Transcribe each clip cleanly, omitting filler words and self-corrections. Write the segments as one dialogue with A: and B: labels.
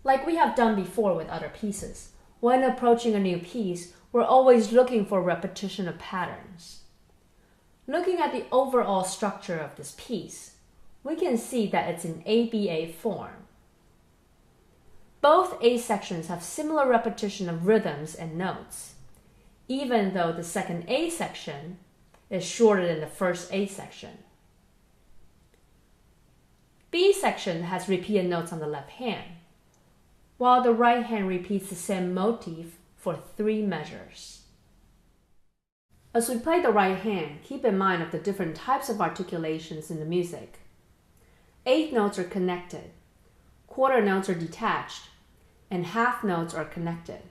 A: Like we have done before with other pieces, when approaching a new piece, we're always looking for repetition of patterns. Looking at the overall structure of this piece, we can see that it's in ABA form. Both A sections have similar repetition of rhythms and notes, even though the second A section is shorter than the first A section. B section has repeated notes on the left hand, while the right hand repeats the same motif for 3 measures. As we play the right hand, keep in mind of the different types of articulations in the music. Eighth notes are connected, quarter notes are detached, and half notes are connected.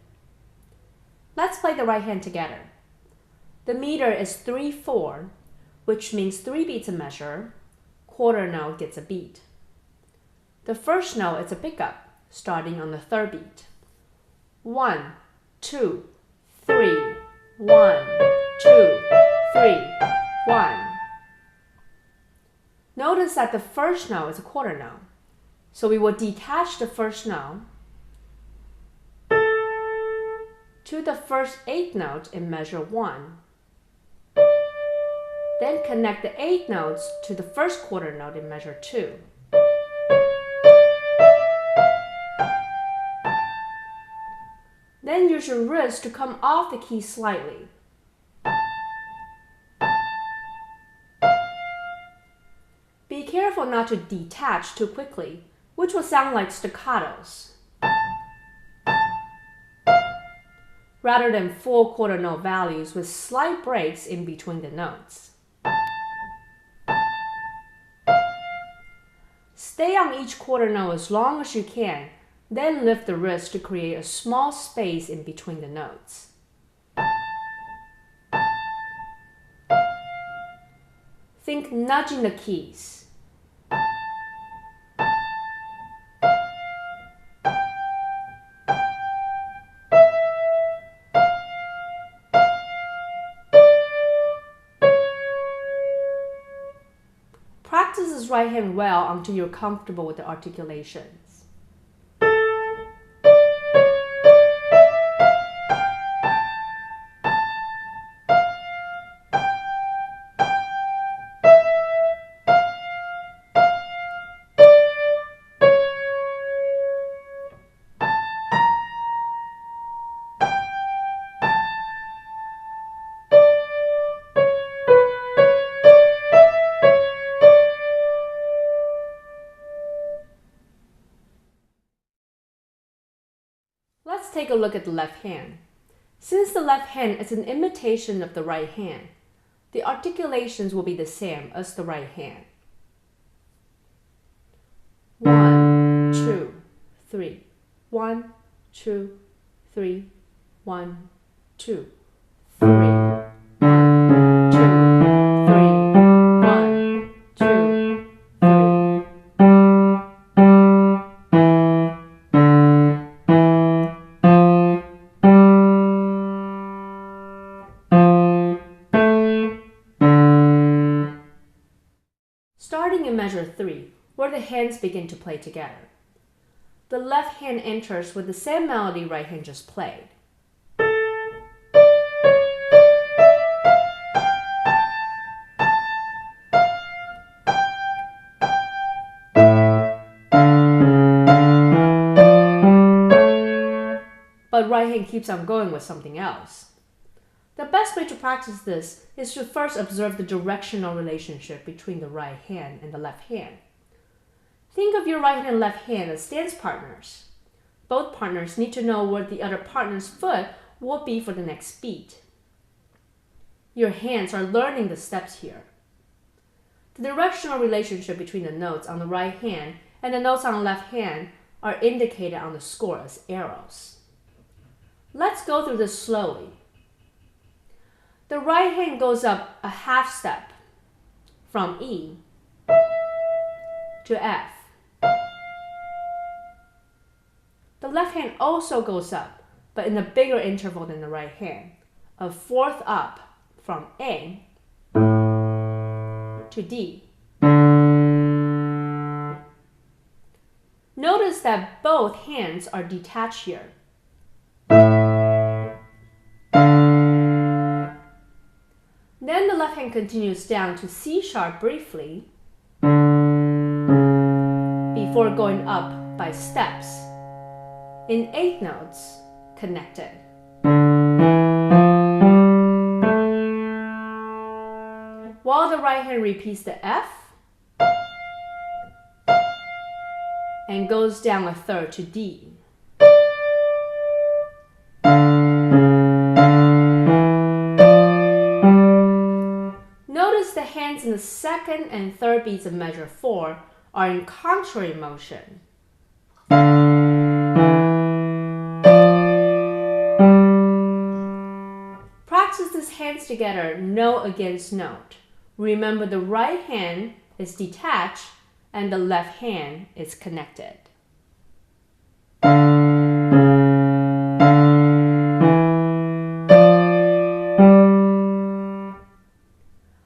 A: Let's play the right hand together. The meter is 3/4, which means 3 beats a measure, quarter note gets a beat. The first note is a pickup, starting on the 3rd beat. 1, 2, 3, 1, 2, 3, 1. Notice that the first note is a quarter note, so we will detach the first note to the first 8th note in measure 1. Then connect the 8 notes to the first quarter note in measure 2. Then use your wrist to come off the key slightly. Be careful not to detach too quickly, which will sound like staccatos, rather than full quarter note values with slight breaks in between the notes. Stay on each quarter note as long as you can, then lift the wrist to create a small space in between the notes. Think nudging the keys. Practice this right hand well until you're comfortable with the articulations. Let's take a look at the left hand. Since the left hand is an imitation of the right hand, the articulations will be the same as the right hand. 1, 2, 3. 1, 2, 3. 1, 2, 3. 1, 2, 3. 1, 2, 3. Starting in measure 3, where the hands begin to play together. The left hand enters with the same melody right hand just played. But right hand keeps on going with something else. The best way to practice this is to first observe the directional relationship between the right hand and the left hand. Think of your right hand and left hand as dance partners. Both partners need to know where the other partner's foot will be for the next beat. Your hands are learning the steps here. The directional relationship between the notes on the right hand and the notes on the left hand are indicated on the score as arrows. Let's go through this slowly. The right hand goes up a half step from E to F. The left hand also goes up, but in a bigger interval than the right hand, a fourth up from A to D. Notice Notice that both hands are detached here. Then the left hand continues down to C sharp briefly before going up by steps in 8 notes connected. While the right hand repeats the F and goes down a third to D. Notice the hands in the second and third beats of measure 4 are in contrary motion. Practice these hands together note against note. Remember the right hand is detached and the left hand is connected.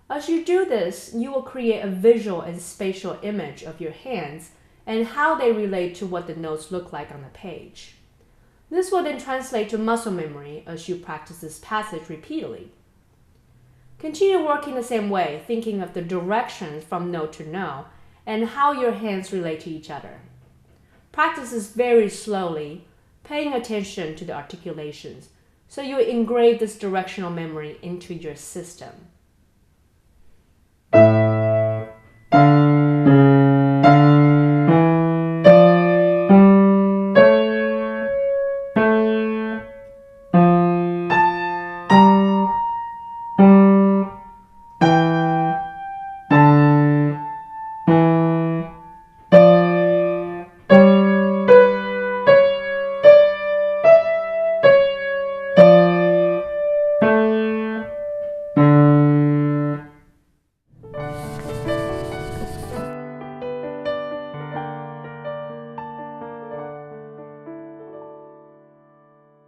A: As you do this, you will create a visual and spatial image of your hands and how they relate to what the notes look like on the page. This will then translate to muscle memory as you practice this passage repeatedly. Continue working the same way, thinking of the directions from note to note and how your hands relate to each other. Practice this very slowly, paying attention to the articulations, so you engrave this directional memory into your system.